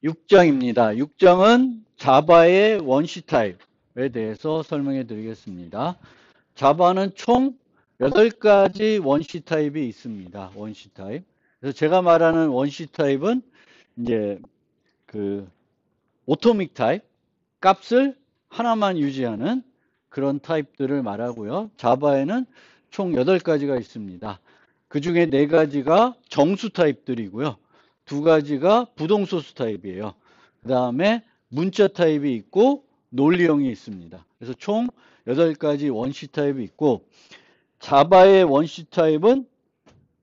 6장입니다. 6장은 자바의 원시 타입에 대해서 설명해 드리겠습니다. 자바는 총 8가지 원시 타입이 있습니다. 원시 타입. 그래서 제가 말하는 원시 타입은 이제 그 오토믹 타입, 값을 하나만 유지하는 그런 타입들을 말하고요. 자바에는 총 8가지가 있습니다. 그 중에 4가지가 정수 타입들이고요. 2가지가 부동소수 타입이에요. 그 다음에 문자 타입이 있고 논리형이 있습니다. 그래서 총 8가지 원시 타입이 있고, 자바의 원시 타입은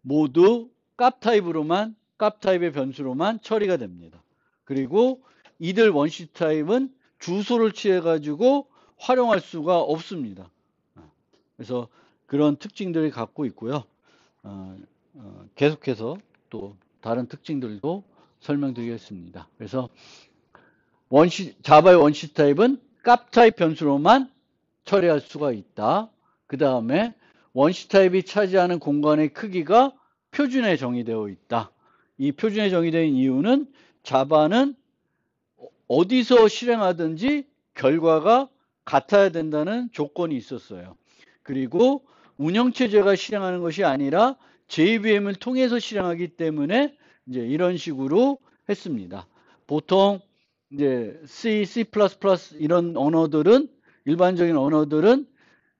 모두 값 타입의 변수로만 처리가 됩니다. 그리고 이들 원시 타입은 주소를 취해 가지고 활용할 수가 없습니다. 그래서 그런 특징들을 갖고 있고요. 계속해서 또 다른 특징들도 설명드리겠습니다. 그래서 자바의 원시 타입은 값 타입 변수로만 처리할 수가 있다. 그 다음에 원시 타입이 차지하는 공간의 크기가 표준에 정의되어 있다. 이 표준에 정의된 이유는 자바는 어디서 실행하든지 결과가 같아야 된다는 조건이 있었어요. 그리고 운영체제가 실행하는 것이 아니라 JVM을 통해서 실행하기 때문에 이제 이런 식으로 했습니다. 보통 이제 C, C++ 이런 언어들은, 일반적인 언어들은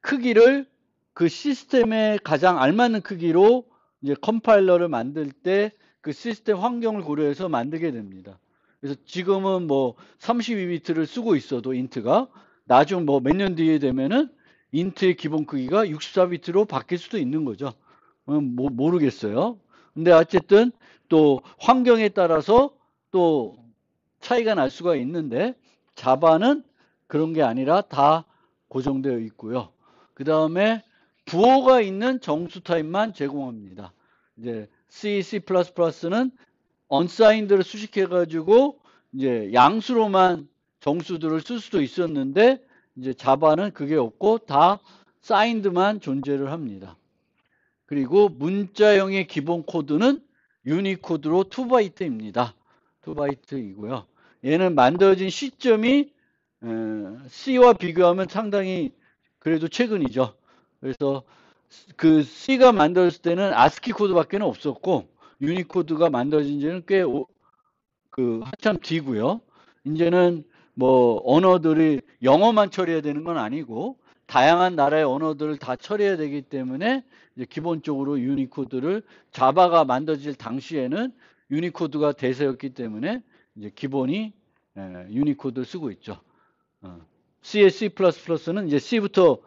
크기를 그 시스템에 가장 알맞는 크기로 이제 컴파일러를 만들 때 그 시스템 환경을 고려해서 만들게 됩니다. 그래서 지금은 뭐 32비트를 쓰고 있어도 인트가 나중 뭐 몇 년 뒤에 되면은 인트의 기본 크기가 64비트로 바뀔 수도 있는 거죠. 모르겠어요. 근데 어쨌든 또 환경에 따라서 또 차이가 날 수가 있는데, 자바는 그런 게 아니라 다 고정되어 있고요. 그 다음에 부호가 있는 정수 타입만 제공합니다. 이제 C, C++는 unsigned를 수식해 가지고 이제 양수로만 정수들을 쓸 수도 있었는데, 이제 자바는 그게 없고 다 signed만 존재를 합니다. 그리고 문자형의 기본 코드는 유니코드로 2바이트입니다. 2바이트이고요. 얘는 만들어진 시점이 C와 비교하면 상당히 그래도 최근이죠. 그래서 그 C가 만들어졌을 때는 ASCII 코드밖에 없었고, 유니코드가 만들어진 지는 꽤 한참 뒤고요. 이제는 뭐 언어들이 영어만 처리해야 되는 건 아니고 다양한 나라의 언어들을 다 처리해야 되기 때문에 이제 기본적으로 유니코드를, 자바가 만들어질 당시에는 유니코드가 대세였기 때문에 이제 기본이 유니코드를 쓰고 있죠. C, C++는 이제 C부터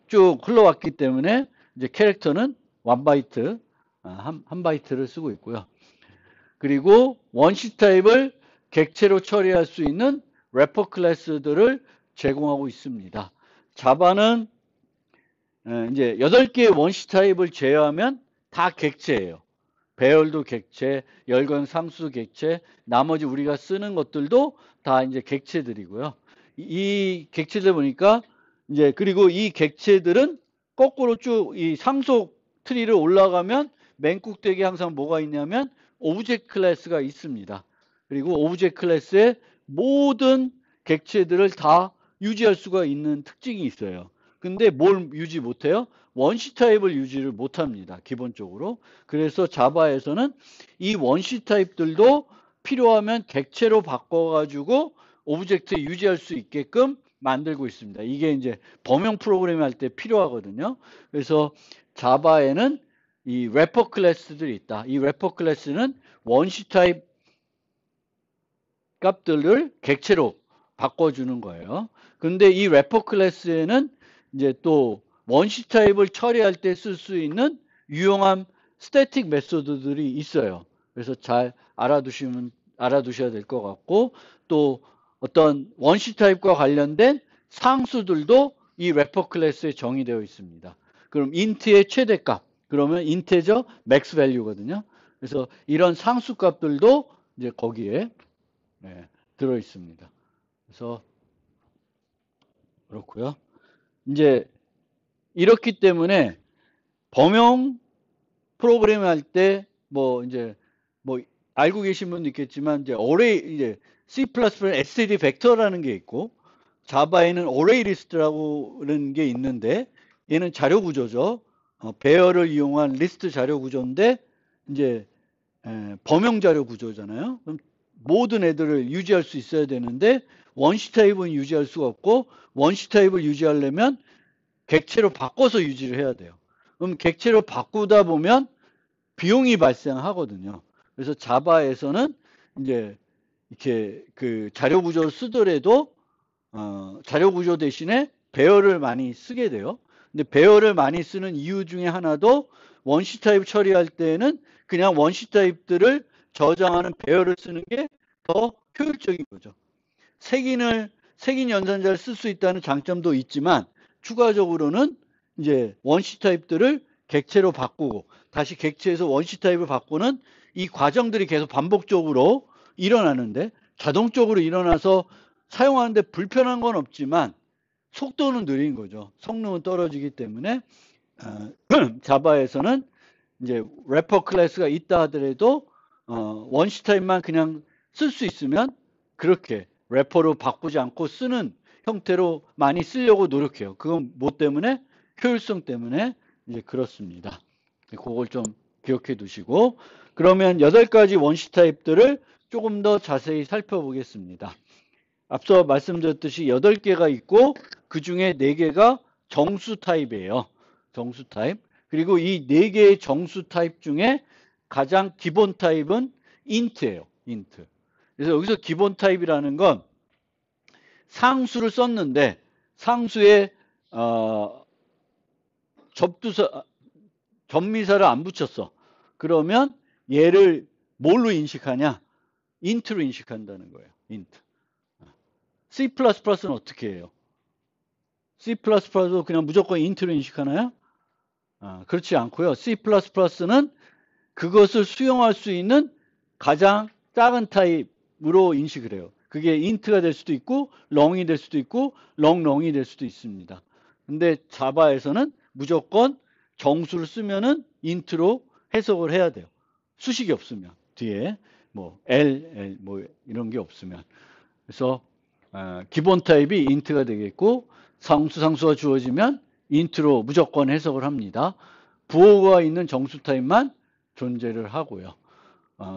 쭉 흘러왔기 때문에 이제 캐릭터는 1바이트, 한 바이트를 쓰고 있고요. 그리고 원시 타입을 객체로 처리할 수 있는 래퍼 클래스들을 제공하고 있습니다. 자바는 이제 8개의 원시 타입을 제외하면 다 객체예요. 배열도 객체, 열광 상수 객체, 나머지 우리가 쓰는 것들도 다 이제 객체들이고요. 이 객체들 보니까 이제, 그리고 이 객체들은 거꾸로 쭉 이 상속 트리를 올라가면 맨 꼭대기에 항상 뭐가 있냐면 오브젝트 클래스가 있습니다. 그리고 오브젝트 클래스의 모든 객체들을 다 유지할 수가 있는 특징이 있어요. 근데 뭘 유지 못해요? 원시 타입을 유지를 못합니다. 기본적으로. 그래서 자바에서는 이 원시 타입들도 필요하면 객체로 바꿔가지고 오브젝트 유지할 수 있게끔 만들고 있습니다. 이게 이제 범용 프로그램 할 때 필요하거든요. 그래서 자바에는 이 래퍼 클래스들이 있다. 이 래퍼 클래스는 원시 타입 값들을 객체로 바꿔주는 거예요. 근데 이 래퍼 클래스에는 이제 또 원시 타입을 처리할 때 쓸 수 있는 유용한 스태틱 메소드들이 있어요. 그래서 잘 알아두셔야 될 것 같고, 또 어떤 원시 타입과 관련된 상수들도 이 래퍼 클래스에 정의되어 있습니다. 그럼 인트의 최대값, 그러면 인테저 맥스 밸류거든요. 그래서 이런 상수 값들도 이제 거기에 들어 있습니다. 그래서 그렇고요. 이제 이렇기 때문에 범용 프로그램 할 때 뭐 이제 뭐 알고 계신 분도 있겠지만 이제 어레이 이제 C++는 std 벡터라는 게 있고 자바에는 어레이 리스트라고는 게 있는데 얘는 자료 구조죠. 배열을 이용한 리스트 자료 구조인데 이제 범용 자료 구조잖아요. 그럼 모든 애들을 유지할 수 있어야 되는데 원시 타입은 유지할 수가 없고 원시 타입을 유지하려면 객체로 바꿔서 유지를 해야 돼요. 그럼 객체로 바꾸다 보면 비용이 발생하거든요. 그래서 자바에서는 이제 이렇게 그 자료 구조를 쓰더라도 자료 구조 대신에 배열을 많이 쓰게 돼요. 근데 배열을 많이 쓰는 이유 중에 하나도 원시 타입 처리할 때는 그냥 원시 타입들을 저장하는 배열을 쓰는 게 더 효율적인 거죠. 색인 연산자를 쓸 수 있다는 장점도 있지만 추가적으로는 이제 원시 타입들을 객체로 바꾸고 다시 객체에서 원시 타입을 바꾸는 이 과정들이 계속 반복적으로 일어나는데 자동적으로 일어나서 사용하는데 불편한 건 없지만 속도는 느린 거죠. 성능은 떨어지기 때문에 자바에서는 이제 래퍼 클래스가 있다 하더라도 원시 타입만 그냥 쓸 수 있으면 그렇게 래퍼로 바꾸지 않고 쓰는 형태로 많이 쓰려고 노력해요. 그건 뭐 때문에? 효율성 때문에 이제 그렇습니다. 그걸 좀 기억해 두시고 그러면 8가지 원시 타입들을 조금 더 자세히 살펴보겠습니다. 앞서 말씀드렸듯이 8개가 있고 그 중에 4개가 정수 타입이에요. 정수 타입. 그리고 이 4개의 정수 타입 중에 가장 기본 타입은 int예요. int. 그래서 여기서 기본 타입이라는 건 상수를 썼는데 상수에 접미사를 안 붙였어. 그러면 얘를 뭘로 인식하냐? int로 인식한다는 거예요. int. C++는 어떻게 해요? C++도 그냥 무조건 int로 인식하나요? 그렇지 않고요. C++는 그것을 수용할 수 있는 가장 작은 타입으로 인식을 해요. 그게 int가 될 수도 있고 long이 될 수도 있고 longlong이 될 수도 있습니다. 근데 자바에서는 무조건 정수를 쓰면은 int로 해석을 해야 돼요. 수식이 없으면 뒤에 뭐 L 뭐 이런 게 없으면 그래서 기본 타입이 int가 되겠고 상수가 주어지면 int로 무조건 해석을 합니다. 부호가 있는 정수 타입만 존재를 하고요.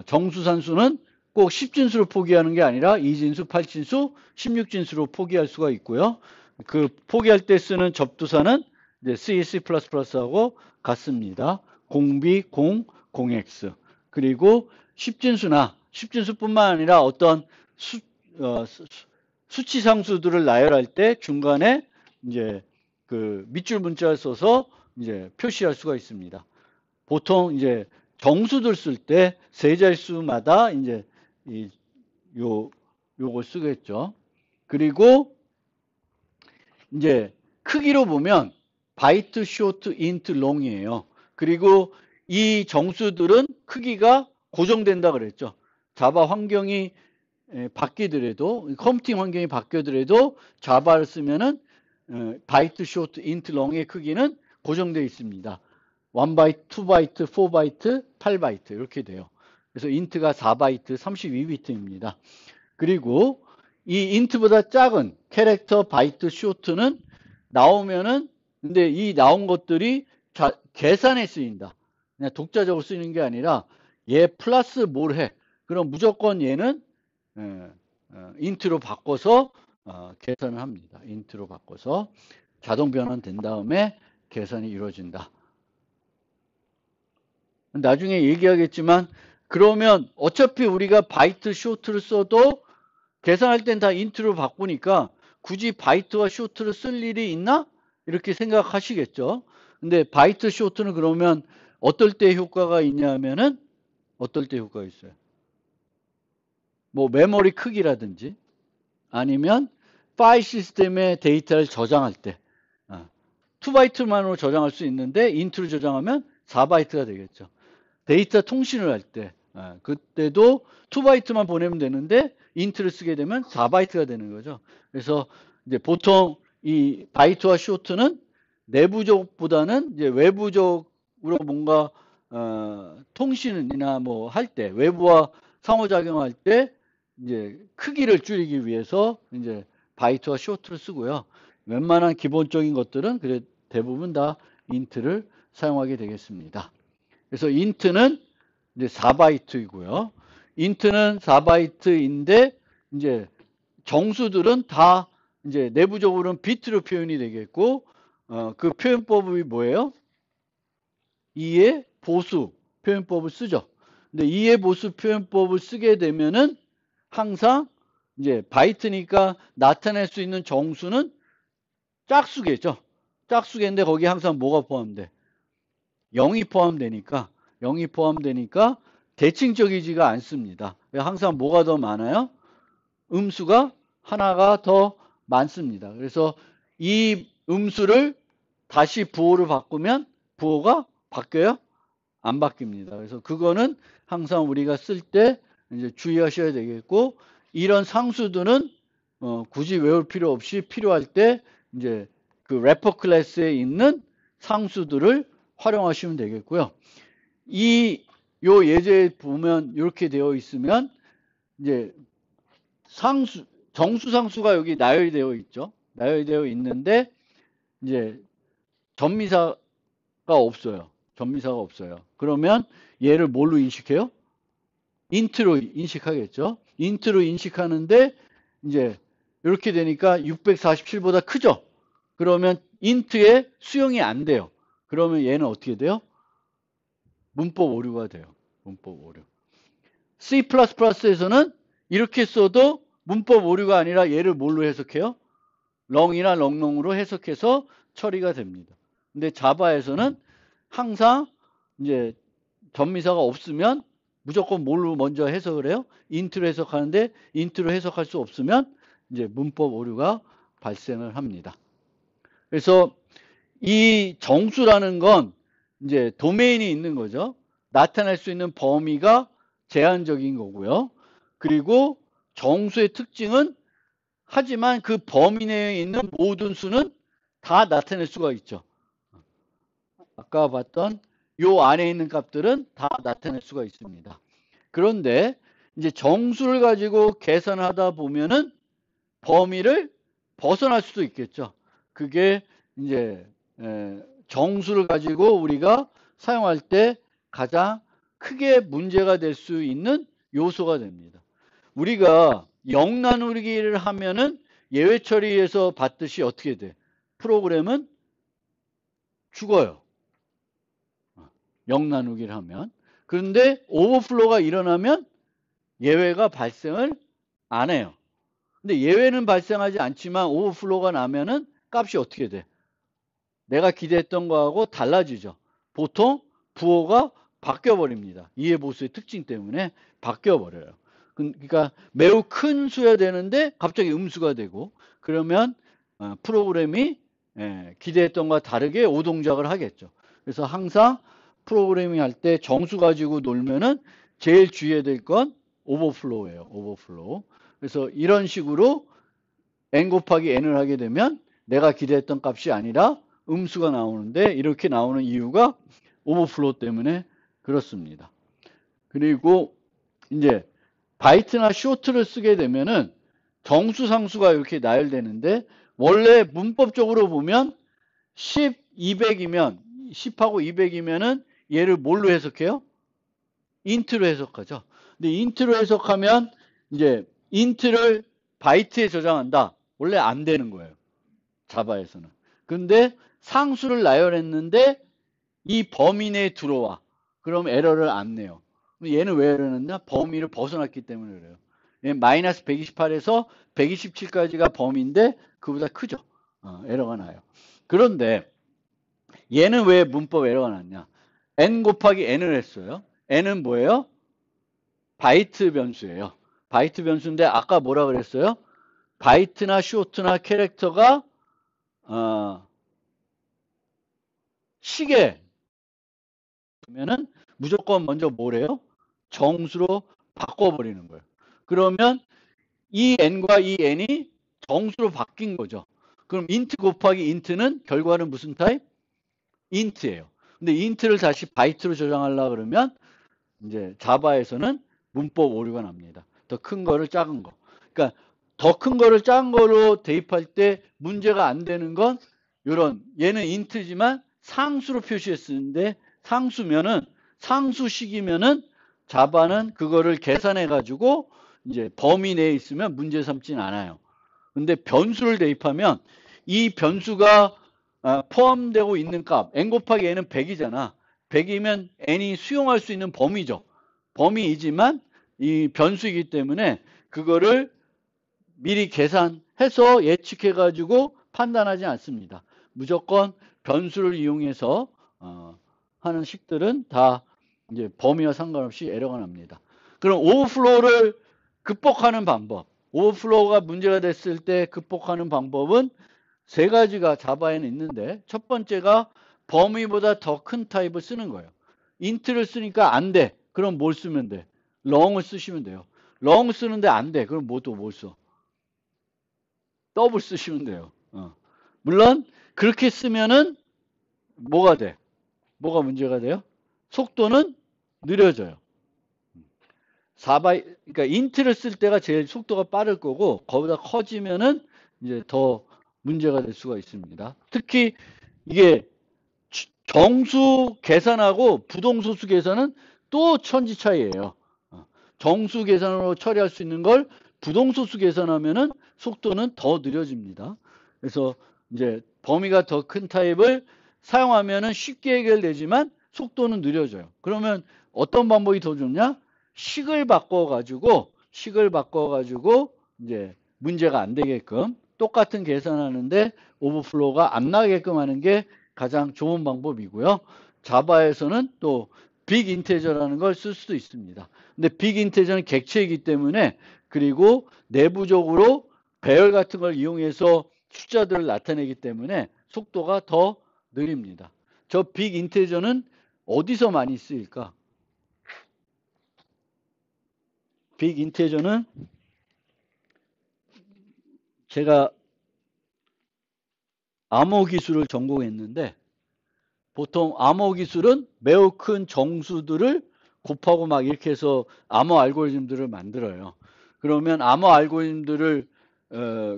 정수산수는 꼭 10진수로 포기하는 게 아니라 2진수, 8진수, 16진수로 포기할 수가 있고요. 그 포기할 때 쓰는 접두사는 이제 C, C++하고 같습니다. 공비, 공, 공X. 그리고 10진수뿐만 아니라 어떤 수치 상수들을 나열할 때 중간에 이제 그 밑줄 문자를 써서 이제 표시할 수가 있습니다. 보통 이제 정수들 쓸 때 세 자릿수마다 이제 요걸 쓰겠죠. 그리고 이제 크기로 보면 바이트, 쇼트, 인트, 롱이에요. 그리고 이 정수들은 크기가 고정된다 그랬죠. 자바 환경이 바뀌더라도 컴퓨팅 환경이 바뀌더라도 자바를 쓰면은 바이트, 쇼트, 인트, 롱의 크기는 고정되어 있습니다. 1바이트, 2바이트, 4바이트, 8바이트 이렇게 돼요. 그래서 인트가 4바이트, 32비트입니다. 그리고 이 인트보다 작은 캐릭터, 바이트, 쇼트는 나오면은 근데 이 나온 것들이 계산에 쓰인다. 그냥 독자적으로 쓰이는 게 아니라 얘 플러스 뭘 해. 그럼 무조건 얘는 인트로 바꿔서 계산을 합니다. 인트로 바꿔서 자동 변환된 다음에 계산이 이루어진다. 나중에 얘기하겠지만 그러면 어차피 우리가 바이트, 쇼트를 써도 계산할 땐 다 인트로 바꾸니까 굳이 바이트와 쇼트를 쓸 일이 있나? 이렇게 생각하시겠죠. 근데 바이트, 쇼트는 그러면 어떨 때 효과가 있냐면은 어떨 때 효과가 있어요? 뭐 메모리 크기라든지 아니면 파일 시스템의 데이터를 저장할 때 2바이트만으로 저장할 수 있는데 인트로 저장하면 4바이트가 되겠죠. 데이터 통신을 할 때 그때도 2바이트만 보내면 되는데 인트를 쓰게 되면 4바이트가 되는 거죠. 그래서 이제 보통 이 바이트와 쇼트는 내부적보다는 이제 외부적으로 뭔가 통신이나 뭐 할 때 외부와 상호작용할 때 이제 크기를 줄이기 위해서 이제 바이트와 쇼트를 쓰고요. 웬만한 기본적인 것들은 그래 대부분 다 인트를 사용하게 되겠습니다. 그래서 인트는 이제 4바이트이고요. 인트는 4바이트인데 이제 정수들은 다 이제 내부적으로는 비트로 표현이 되겠고 그 표현법이 뭐예요? 2의 보수 표현법을 쓰죠. 근데 2의 보수 표현법을 쓰게 되면은 항상 이제 바이트니까 나타낼 수 있는 정수는 짝수겠죠. 짝수겠는데 거기에 항상 뭐가 포함돼? 0이 포함되니까 0이 포함되니까 대칭적이지가 않습니다. 항상 뭐가 더 많아요? 음수가 하나가 더 많습니다. 그래서 이 음수를 다시 부호를 바꾸면 부호가 바뀌어요? 안 바뀝니다. 그래서 그거는 항상 우리가 쓸 때 이제 주의하셔야 되겠고, 이런 상수들은 굳이 외울 필요 없이 필요할 때 이제 그 래퍼 클래스에 있는 상수들을 활용하시면 되겠고요. 요 예제에 보면 이렇게 되어 있으면 이제 정수 상수가 여기 나열이 되어 있죠. 나열이 되어 있는데 이제 전미사가 없어요. 전미사가 없어요. 그러면 얘를 뭘로 인식해요? 인트로 인식하겠죠. 인트로 인식하는데 이제 이렇게 되니까 647보다 크죠. 그러면 인트에 수용이 안 돼요. 그러면 얘는 어떻게 돼요? 문법 오류가 돼요. 문법 오류. C++에서는 이렇게 써도 문법 오류가 아니라 얘를 뭘로 해석해요? 렁이나 렁렁으로 해석해서 처리가 됩니다. 근데 자바에서는 항상 이제 전미사가 없으면 무조건 뭘로 먼저 해석을 해요? 인트로 해석하는데 인트로 해석할 수 없으면 이제 문법 오류가 발생을 합니다. 그래서 이 정수라는 건 이제 도메인이 있는 거죠. 나타낼 수 있는 범위가 제한적인 거고요. 그리고 정수의 특징은 하지만 그 범위 내에 있는 모든 수는 다 나타낼 수가 있죠. 아까 봤던 요 안에 있는 값들은 다 나타낼 수가 있습니다. 그런데 이제 정수를 가지고 계산하다 보면은 범위를 벗어날 수도 있겠죠. 그게 이제 정수를 가지고 우리가 사용할 때 가장 크게 문제가 될 수 있는 요소가 됩니다. 우리가 0 나누기를 하면은 예외 처리에서 봤듯이 어떻게 돼? 프로그램은 죽어요. 0 나누기를 하면. 그런데 오버플로가 일어나면 예외가 발생을 안 해요. 근데 예외는 발생하지 않지만 오버플로가 나면은 값이 어떻게 돼? 내가 기대했던 거하고 달라지죠. 보통 부호가 바뀌어 버립니다. 이해 보수의 특징 때문에 바뀌어 버려요. 그러니까 매우 큰 수야 되는데 갑자기 음수가 되고 그러면 프로그램이 기대했던 것과 다르게 오동작을 하겠죠. 그래서 항상 프로그래밍 할 때 정수 가지고 놀면은 제일 주의해야 될 건 오버플로우예요. 오버플로우. 그래서 이런 식으로 n 곱하기 n을 하게 되면 내가 기대했던 값이 아니라 음수가 나오는데 이렇게 나오는 이유가 오버플로우 때문에 그렇습니다. 그리고 이제 바이트나 쇼트를 쓰게 되면은 정수 상수가 이렇게 나열되는데 원래 문법적으로 보면 10, 200이면 10하고 200이면은 얘를 뭘로 해석해요? 인트로 해석하죠. 근데 인트로 해석하면 이제 인트를 바이트에 저장한다. 원래 안 되는 거예요. 자바에서는. 근데 상수를 나열했는데 이 범위 내에 들어와. 그럼 에러를 안 내요. 얘는 왜 이러느냐? 범위를 벗어났기 때문에 그래요. 얘는 마이너스 128에서 127까지가 범위인데 그보다 크죠. 에러가 나요. 그런데 얘는 왜 문법 에러가 났냐? n 곱하기 n을 했어요. n은 뭐예요? 바이트 변수예요. 바이트 변수인데 아까 뭐라 그랬어요? 바이트나 쇼트나 캐릭터가 시계 그러면은 무조건 먼저 뭐래요? 정수로 바꿔버리는 거예요. 그러면 이 n과 이 n이 정수로 바뀐 거죠. 그럼 int 곱하기 int는 결과는 무슨 타입? int예요. 근데 int를 다시 바이트로 저장하려고 그러면 이제 자바에서는 문법 오류가 납니다. 더 큰 거를 작은 거. 그러니까 더 큰 거를 작은 거로 대입할 때 문제가 안 되는 건 요런 얘는 인트지만 상수로 표시했는데 상수면은 상수식이면은 자바는 그거를 계산해 가지고 이제 범위 내에 있으면 문제 삼지는 않아요. 근데 변수를 대입하면 이 변수가 포함되고 있는 값 n 곱하기 n은 100이잖아. 100이면 n이 수용할 수 있는 범위죠. 범위이지만 이 변수이기 때문에 그거를 미리 계산해서 예측해 가지고 판단하지 않습니다. 무조건 변수를 이용해서 하는 식들은 다 이제 범위와 상관없이 에러가 납니다. 그럼 오버플로우를 극복하는 방법. 오버플로우가 문제가 됐을 때 극복하는 방법은 세 가지가 자바에는 있는데 첫 번째가 범위보다 더 큰 타입을 쓰는 거예요. 인트를 쓰니까 안 돼. 그럼 뭘 쓰면 돼? 롱을 쓰시면 돼요. 롱 쓰는데 안 돼. 그럼 뭘 써? 더블 쓰시면 돼요. 물론 그렇게 쓰면은 뭐가 돼? 뭐가 문제가 돼요? 속도는 느려져요. 그러니까 인트를 쓸 때가 제일 속도가 빠를 거고 거기다 커지면은 이제 더 문제가 될 수가 있습니다. 특히 이게 정수 계산하고 부동소수 계산은 또 천지 차이예요. 정수 계산으로 처리할 수 있는 걸 부동소수 계산하면은 속도는 더 느려집니다. 그래서 이제 범위가 더 큰 타입을 사용하면은 쉽게 해결되지만 속도는 느려져요. 그러면 어떤 방법이 더 좋냐? 식을 바꿔가지고 이제 문제가 안 되게끔 똑같은 계산하는데 오버플로우가 안 나게끔 하는 게 가장 좋은 방법이고요. 자바에서는 또 빅 인테저라는 걸 쓸 수도 있습니다. 근데 빅 인테저는 객체이기 때문에 그리고 내부적으로 배열 같은 걸 이용해서 숫자들을 나타내기 때문에 속도가 더 느립니다. 저 빅 인테저는 어디서 많이 쓰일까? 빅 인테저는 제가 암호 기술을 전공했는데 보통 암호 기술은 매우 큰 정수들을 곱하고 막 이렇게 해서 암호 알고리즘들을 만들어요. 그러면 암호 알고리즘들을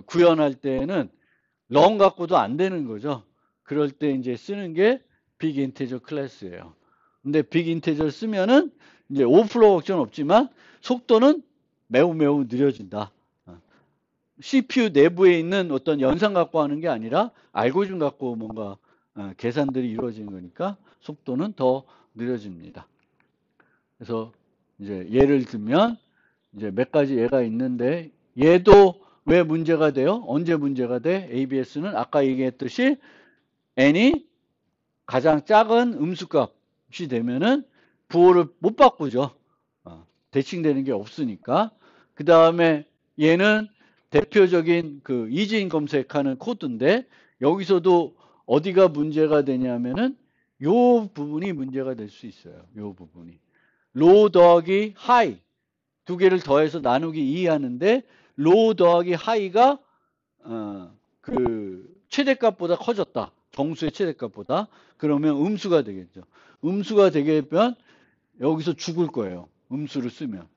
구현할 때에는 런 갖고도 안 되는 거죠. 그럴 때 이제 쓰는 게 빅 인테저 클래스예요. 근데 빅 인테저를 쓰면은 이제 오버플로우 걱정은 없지만 속도는 매우 느려진다. CPU 내부에 있는 어떤 연산 갖고 하는 게 아니라 알고리즘 갖고 뭔가 계산들이 이루어지는 거니까 속도는 더 느려집니다. 그래서 이제 예를 들면 이제 몇 가지 예가 있는데 얘도 왜 문제가 돼요? 언제 문제가 돼? ABS는 아까 얘기했듯이 n이 가장 작은 음수값이 되면은 부호를 못 바꾸죠. 대칭되는 게 없으니까. 그 다음에 얘는 대표적인 그 이진 검색하는 코드인데 여기서도 어디가 문제가 되냐면은 요 부분이 문제가 될 수 있어요. 요 부분이. 로우 더하기 하이 두 개를 더해서 나누기 2 하는데 로우 더하기 하이가 그 최대값보다 커졌다. 정수의 최대값보다. 그러면 음수가 되겠죠. 음수가 되게 되면 여기서 죽을 거예요. 음수를 쓰면.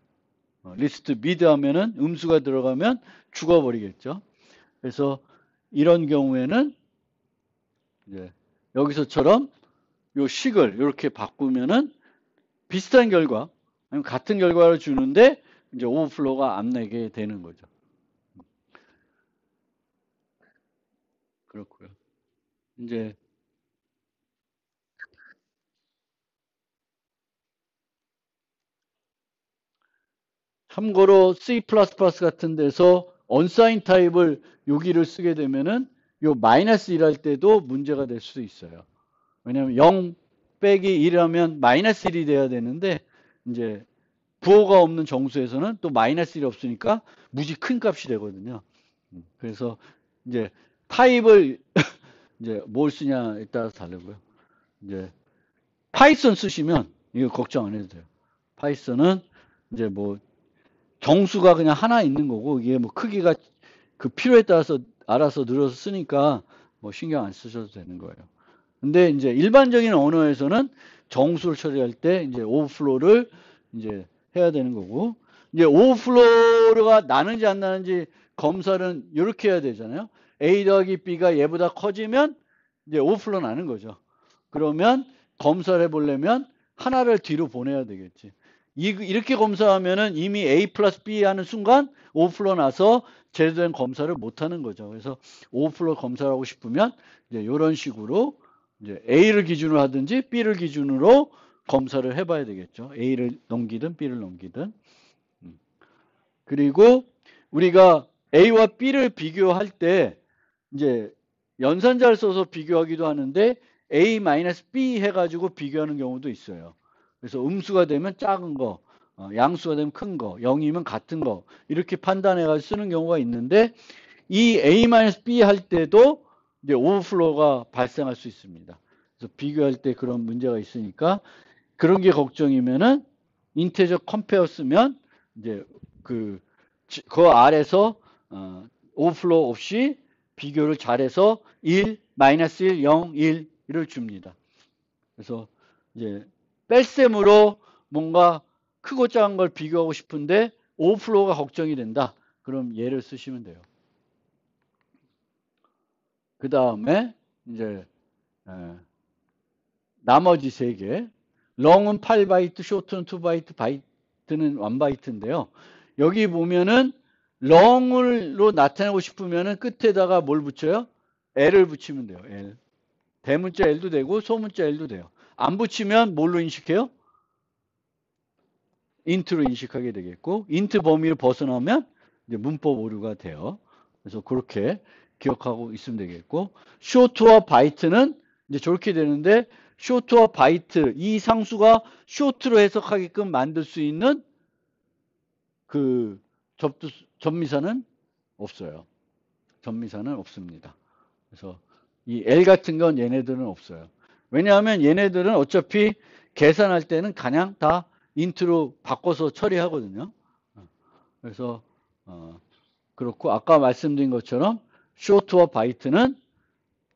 리스트 미드 하면은 음수가 들어가면 죽어버리겠죠. 그래서 이런 경우에는 이제 여기서처럼 요 식을 이렇게 바꾸면은 비슷한 결과, 아니면 같은 결과를 주는데 이제 오버플로우가 안 나게 되는 거죠. 그렇고요. 이제 참고로 C++ 같은 데서 unsigned 타입을 여기를 쓰게 되면은 요 마이너스 1 할 때도 문제가 될 수 있어요. 왜냐하면 0 빼기 1하면 마이너스 1이 돼야 되는데 이제 부호가 없는 정수에서는 또 마이너스 1이 없으니까 무지 큰 값이 되거든요. 그래서 이제 타입을 이제 뭘 쓰냐에 따라서 다르고요. 이제 파이썬 쓰시면 이거 걱정 안 해도 돼요. 파이썬은 이제 뭐 정수가 그냥 하나 있는 거고 이게 뭐 크기가 그 필요에 따라서 알아서 늘어서 쓰니까 뭐 신경 안 쓰셔도 되는 거예요. 근데 이제 일반적인 언어에서는 정수를 처리할 때 이제 오버플로우를 이제 해야 되는 거고, 이제 오버플로우가 나는지 안 나는지 검사는 이렇게 해야 되잖아요. A 더하기 B가 얘보다 커지면 이제 오버플로우 나는 거죠. 그러면 검사를 해보려면 하나를 뒤로 보내야 되겠지. 이렇게 검사하면은 이미 A 플러스 B 하는 순간 오버플로우 나서 제대로 된 검사를 못 하는 거죠. 그래서 오버플로우 검사를 하고 싶으면 이제 이런 식으로 이제 A를 기준으로 하든지 B를 기준으로 검사를 해봐야 되겠죠. A를 넘기든 B를 넘기든. 그리고 우리가 A와 B를 비교할 때 이제 연산자를 써서 비교하기도 하는데 A-B 해가지고 비교하는 경우도 있어요. 그래서 음수가 되면 작은 거, 양수가 되면 큰 거, 0이면 같은 거 이렇게 판단해가지고 쓰는 경우가 있는데 이 A-B 할 때도 이제 오버플로우가 발생할 수 있습니다. 그래서 비교할 때 그런 문제가 있으니까 그런 게 걱정이면은 인테저 컴페어 쓰면 이제 그 아래서 오버플로우 없이 비교를 잘해서 1, 마이너스 1, 0, 1 이를 줍니다. 그래서 이제 뺄셈으로 뭔가 크고 작은 걸 비교하고 싶은데 오버플로우가 걱정이 된다. 그럼 얘를 쓰시면 돼요. 그 다음에 이제 나머지 세 개. 롱은 8바이트, 쇼트는 2바이트, 바이트는 1바이트인데요. 여기 보면은 롱으로 나타내고 싶으면은 끝에다가 뭘 붙여요? L을 붙이면 돼요. L. 대문자 L도 되고 소문자 L도 돼요. 안 붙이면 뭘로 인식해요? 인트로 인식하게 되겠고 인트 범위를 벗어나면 이제 문법 오류가 돼요. 그래서 그렇게 기억하고 있으면 되겠고 쇼트와 바이트는 이제 저렇게 되는데 쇼트와 바이트 이 상수가 쇼트로 해석하게끔 만들 수 있는 그 접미사는 없어요. 접미사는 없습니다. 그래서 이 L 같은 건 얘네들은 없어요. 왜냐하면 얘네들은 어차피 계산할 때는 그냥 다 인트로 바꿔서 처리하거든요. 그래서 그렇고 아까 말씀드린 것처럼 쇼트와 바이트는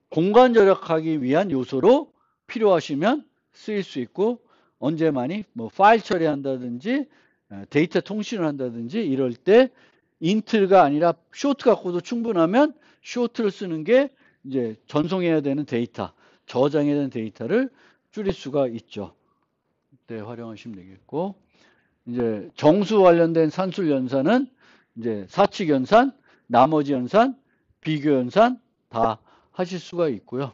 공간 절약하기 위한 요소로 필요하시면 쓰일 수 있고 언제만이 뭐 파일 처리한다든지 데이터 통신을 한다든지 이럴 때 인트가 아니라 쇼트 갖고도 충분하면 쇼트를 쓰는 게 이제 전송해야 되는 데이터, 저장해야 되는 데이터를 줄일 수가 있죠. 그때 활용하시면 되겠고 이제 정수 관련된 산술 연산은 이제 사칙 연산, 나머지 연산, 비교 연산 다 하실 수가 있고요.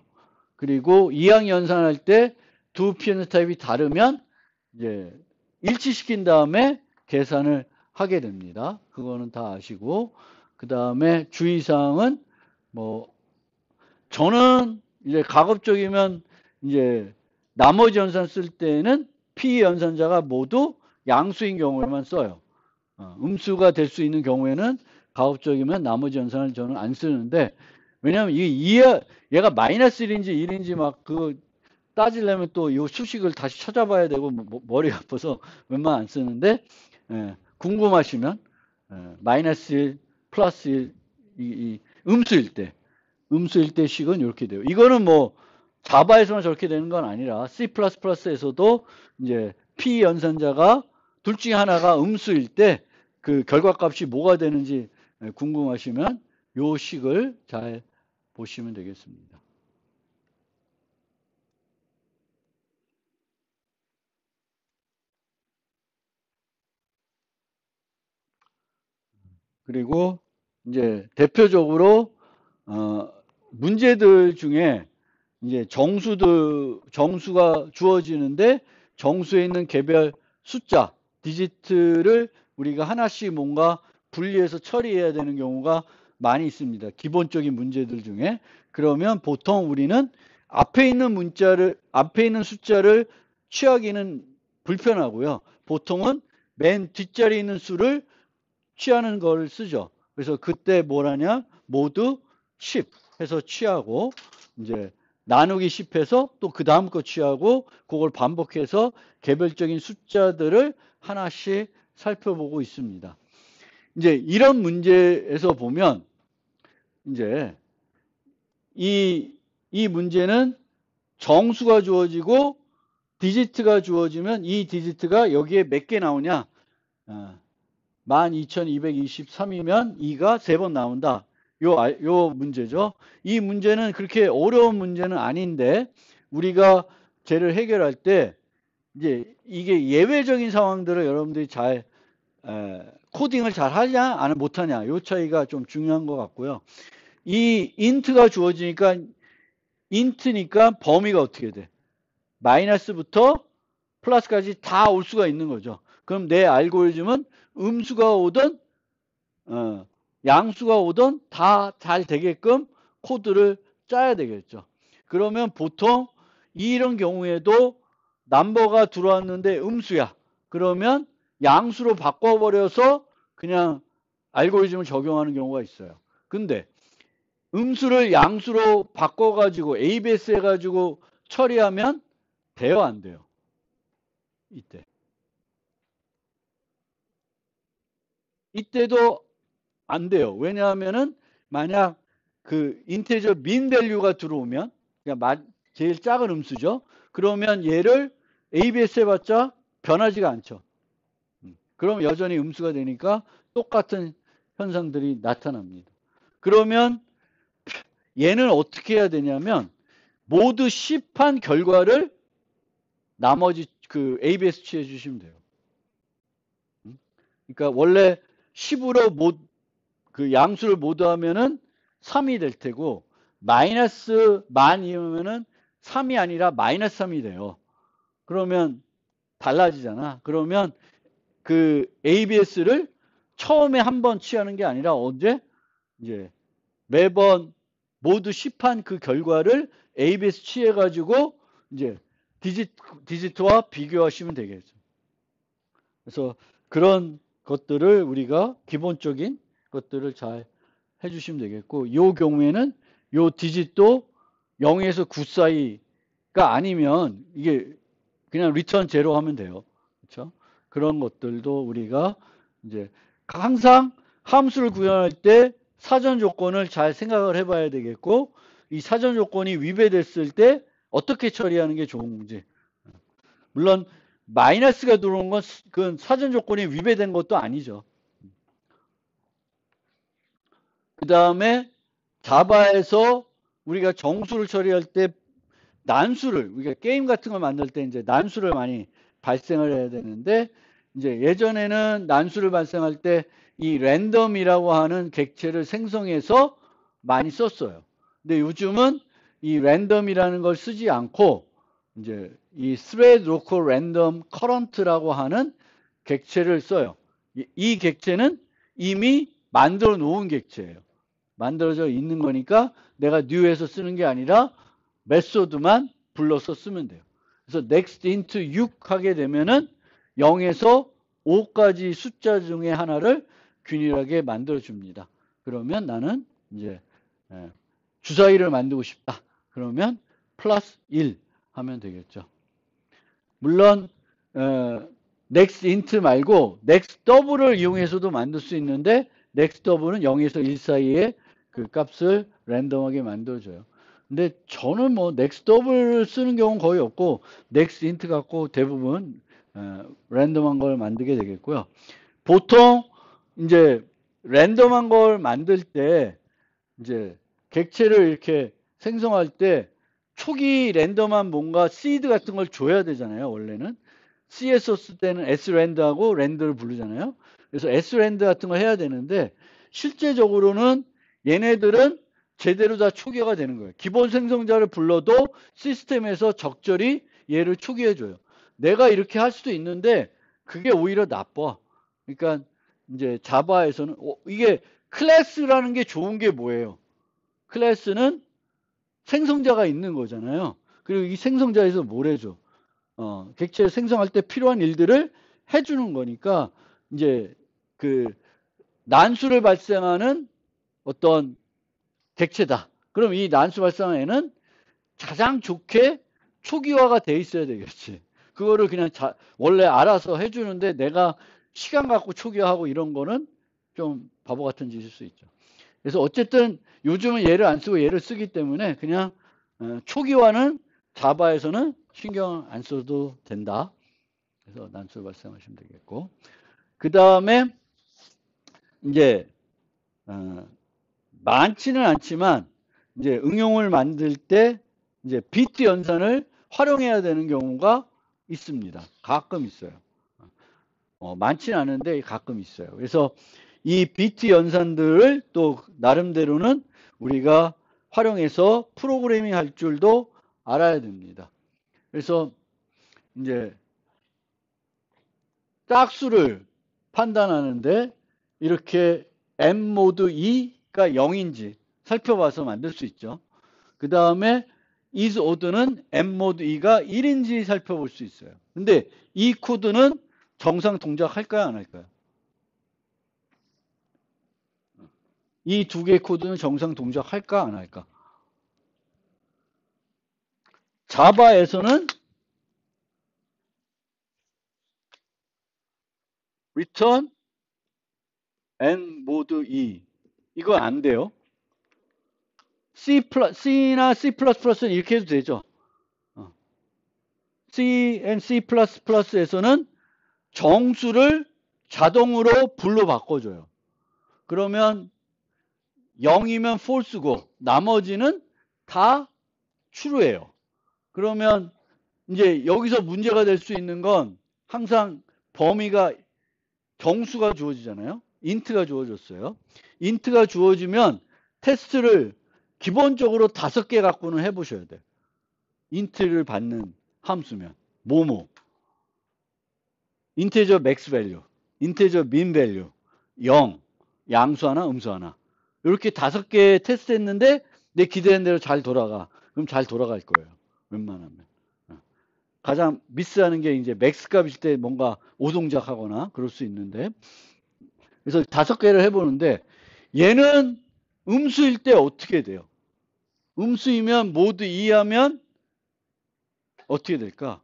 그리고 이항 연산할 때 두 피노타입이 다르면 이제 일치시킨 다음에 계산을 하게 됩니다. 그거는 다 아시고 그 다음에 주의사항은 뭐 저는 이제 가급적이면 이제 나머지 연산 쓸 때는 P 연산자가 모두 양수인 경우에만 써요. 음수가 될 수 있는 경우에는 가급적이면 나머지 연산을 저는 안 쓰는데 왜냐하면 얘가 마이너스 1인지 1인지 막 그거 따지려면 또 이 수식을 다시 찾아봐야 되고 머리가 아파서 웬만하면 안 쓰는데 궁금하시면 마이너스 1, 플러스 1 이 음수일 때 식은 이렇게 돼요. 이거는 뭐 자바에서만 저렇게 되는 건 아니라 C++에서도 이제 P 연산자가 둘 중에 하나가 음수일 때 그 결과값이 뭐가 되는지 궁금하시면 요 식을 잘 보시면 되겠습니다. 그리고 이제 대표적으로 문제들 중에 이제 정수가 주어지는데 정수에 있는 개별 숫자, 디지트를 우리가 하나씩 뭔가 분리해서 처리해야 되는 경우가 많이 있습니다. 기본적인 문제들 중에. 그러면 보통 우리는 앞에 있는 숫자를 취하기는 불편하고요. 보통은 맨 뒷자리에 있는 수를 취하는 걸 쓰죠. 그래서 그때 뭘 하냐? 모두 10 해서 취하고 이제 나누기 10 해서 또 그 다음 거 취하고 그걸 반복해서 개별적인 숫자들을 하나씩 살펴보고 있습니다. 이제 이런 문제에서 보면 이제 이 문제는 정수가 주어지고 디지트가 주어지면 이 디지트가 여기에 몇 개 나오냐? 12223이면 2가 3번 나온다. 요 문제죠. 이 문제는 그렇게 어려운 문제는 아닌데 우리가 쟤를 해결할 때 이제 이게 예외적인 상황들을 여러분들이 잘 코딩을 잘 하냐 안 못하냐 요 차이가 좀 중요한 것 같고요. 이 인트가 주어지니까 인트니까 범위가 어떻게 돼? 마이너스부터 플러스까지 다 올 수가 있는 거죠. 그럼 내 알고리즘은 음수가 오든 양수가 오든 다 잘 되게끔 코드를 짜야 되겠죠. 그러면 보통 이런 경우에도 넘버가 들어왔는데 음수야. 그러면 양수로 바꿔버려서 그냥 알고리즘을 적용하는 경우가 있어요. 근데 음수를 양수로 바꿔가지고 ABS 해가지고 처리하면 돼요, 안 돼요? 이때. 이때도 안 돼요. 왜냐하면은 만약 그 인테저 민 밸류가 들어오면 그러니까 제일 작은 음수죠. 그러면 얘를 ABS 해봤자 변하지가 않죠. 그럼 여전히 음수가 되니까 똑같은 현상들이 나타납니다. 그러면 얘는 어떻게 해야 되냐면 모두 10한 결과를 나머지 그 ABS 취해 주시면 돼요. 그러니까 원래 10으로 그 양수를 모두 하면은 3이 될 테고 마이너스 만이면은 3이 아니라 마이너스 3이 돼요. 그러면 달라지잖아. 그러면 그 ABS를 처음에 한 번 취하는 게 아니라 언제? 이제 매번 모두 10한 그 결과를 ABS 취해가지고 이제 디지트와 비교하시면 되겠죠. 그래서 그런 것들을 우리가 기본적인 것들을 잘 해주시면 되겠고, 이 경우에는 이 디짓도 0에서 9 사이가 아니면 이게 그냥 리턴 제로 하면 돼요. 그렇죠? 그런 것들도 우리가 이제 항상 함수를 구현할 때 사전 조건을 잘 생각을 해봐야 되겠고, 이 사전 조건이 위배됐을 때 어떻게 처리하는 게 좋은지. 물론 마이너스가 들어온 건 그건 사전 조건이 위배된 것도 아니죠. 그 다음에 자바에서 우리가 정수를 처리할 때 난수를 우리가 게임 같은 걸 만들 때 이제 난수를 많이 발생을 해야 되는데 이제 예전에는 난수를 발생할 때 이 랜덤이라고 하는 객체를 생성해서 많이 썼어요. 근데 요즘은 이 랜덤이라는 걸 쓰지 않고 이제 이 thread local random current라고 하는 객체를 써요. 이 객체는 이미 만들어 놓은 객체예요. 만들어져 있는 거니까 내가 new에서 쓰는 게 아니라 메소드만 불러서 쓰면 돼요. 그래서 next into 6 하게 되면은 0에서 5까지 숫자 중에 하나를 균일하게 만들어 줍니다. 그러면 나는 이제 주사위를 만들고 싶다. 그러면 플러스 1 하면 되겠죠. 물론 next int 말고 next double을 이용해서도 만들 수 있는데 next double은 0에서 1 사이에 그 값을 랜덤하게 만들어줘요. 근데 저는 뭐 next double을 쓰는 경우는 거의 없고 next int 갖고 대부분 랜덤한 걸 만들게 되겠고요. 보통 이제 랜덤한 걸 만들 때 이제 객체를 이렇게 생성할 때 초기 랜덤한 뭔가 시드 같은 걸 줘야 되잖아요. 원래는 C에서 쓸 때는 sRand하고 랜드를 부르잖아요. 그래서 sRand 같은 걸 해야 되는데 실제적으로는 얘네들은 제대로 다 초기화가 되는 거예요. 기본 생성자를 불러도 시스템에서 적절히 얘를 초기화해줘요. 내가 이렇게 할 수도 있는데 그게 오히려 나빠. 그러니까 이제 자바에서는 이게 클래스라는 게 좋은 게 뭐예요? 클래스는 생성자가 있는 거잖아요. 그리고 이 생성자에서 뭘 해줘? 객체를 생성할 때 필요한 일들을 해주는 거니까 이제 그 난수를 발생하는 어떤 객체다. 그럼 이 난수 발생하는 애는 가장 좋게 초기화가 돼 있어야 되겠지. 그거를 그냥 원래 알아서 해주는데 내가 시간 갖고 초기화하고 이런 거는 좀 바보 같은 짓일 수 있죠. 그래서 어쨌든 요즘은 얘를 안 쓰고 얘를 쓰기 때문에 그냥 초기화는 자바에서는 신경 안 써도 된다. 그래서 난수 발생하시면 되겠고 그 다음에 이제 많지는 않지만 이제 응용을 만들 때 이제 비트 연산을 활용해야 되는 경우가 있습니다. 가끔 있어요. 많지는 않은데 가끔 있어요. 그래서 이 비트 연산들을 또 나름대로는 우리가 활용해서 프로그래밍 할 줄도 알아야 됩니다. 그래서 이제 짝수를 판단하는데 이렇게 M 모드 2가 0인지 살펴봐서 만들 수 있죠. 그 다음에 is odd는 M 모드 2가 1인지 살펴볼 수 있어요. 근데 이 코드는 정상 동작할까요, 안 할까요? 이 두 개의 코드는 정상 동작할까, 안 할까? 자바에서는 return n 모드 2 이거 안 돼요. C나 C++는 이렇게 해도 되죠. C and C++에서는 정수를 자동으로 불로 바꿔줘요. 그러면 0이면 false고 나머지는 다 true예요. 그러면 이제 여기서 문제가 될 수 있는 건 항상 범위가 정수가 주어지잖아요. int가 주어졌어요. int가 주어지면 테스트를 기본적으로 5개 갖고는 해보셔야 돼요. int를 받는 함수면 뭐뭐 인테저 맥스 밸류, 인테저 민 밸류, 0, 양수 하나, 음수 하나. 이렇게 5개 테스트 했는데 내 기대한 대로 잘 돌아가. 그럼 잘 돌아갈 거예요. 웬만하면. 가장 미스하는 게 이제 맥스 값일 때 뭔가 오동작하거나 그럴 수 있는데. 그래서 5개를 해보는데 얘는 음수일 때 어떻게 돼요? 음수이면 모두 2 하면 어떻게 될까?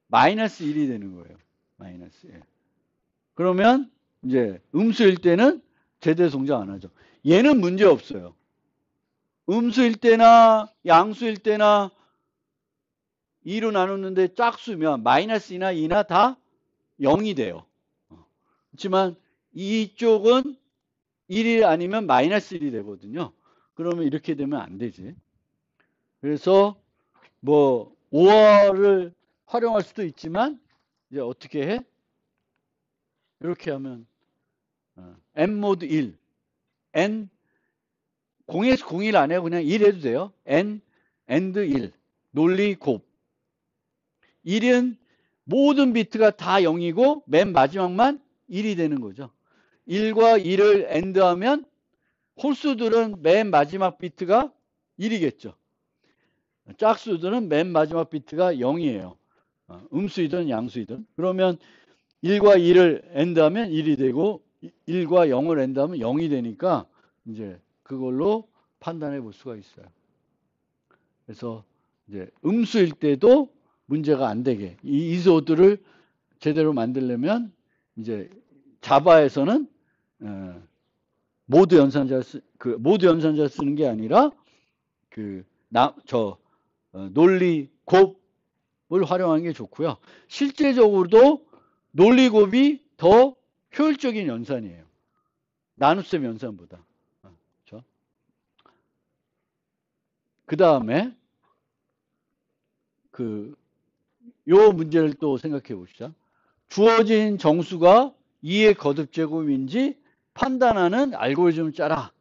마이너스 1이 되는 거예요. 마이너스 1. 그러면 이제 음수일 때는 제대로 동작 안 하죠. 얘는 문제 없어요. 음수일 때나 양수일 때나 2로 나눴는데 짝수면 마이너스 2나 2나 다 0이 돼요. 그렇지만 이쪽은 1이 아니면 마이너스 1이 되거든요. 그러면 이렇게 되면 안 되지. 그래서 뭐 5월을 활용할 수도 있지만 이제 어떻게 해? 이렇게 하면 n 모드 1, n 0에서 01 안 해요. 그냥 1 해도 돼요. n, and 1, 논리 곱. 1은 모든 비트가 다 0이고 맨 마지막만 1이 되는 거죠. 1과 2를 and 하면 홀수들은 맨 마지막 비트가 1이겠죠. 짝수들은 맨 마지막 비트가 0이에요. 음수이든 양수이든. 그러면 1과 2를 and 하면 1이 되고 1과 0을 and 하면 0이 되니까 이제 그걸로 판단해 볼 수가 있어요. 그래서 이제 음수일 때도 문제가 안 되게 이 이소드를 제대로 만들려면 이제 자바에서는 모드 연산자 모드 연산자 쓰는 게 아니라 논리 곱을 활용하는 게 좋고요. 실제적으로도 논리 곱이 더 효율적인 연산이에요. 나눗셈 연산보다. 그렇죠? 그 다음에 요 문제를 또 생각해 봅시다. 주어진 정수가 2의 거듭 제곱인지 판단하는 알고리즘을 짜라.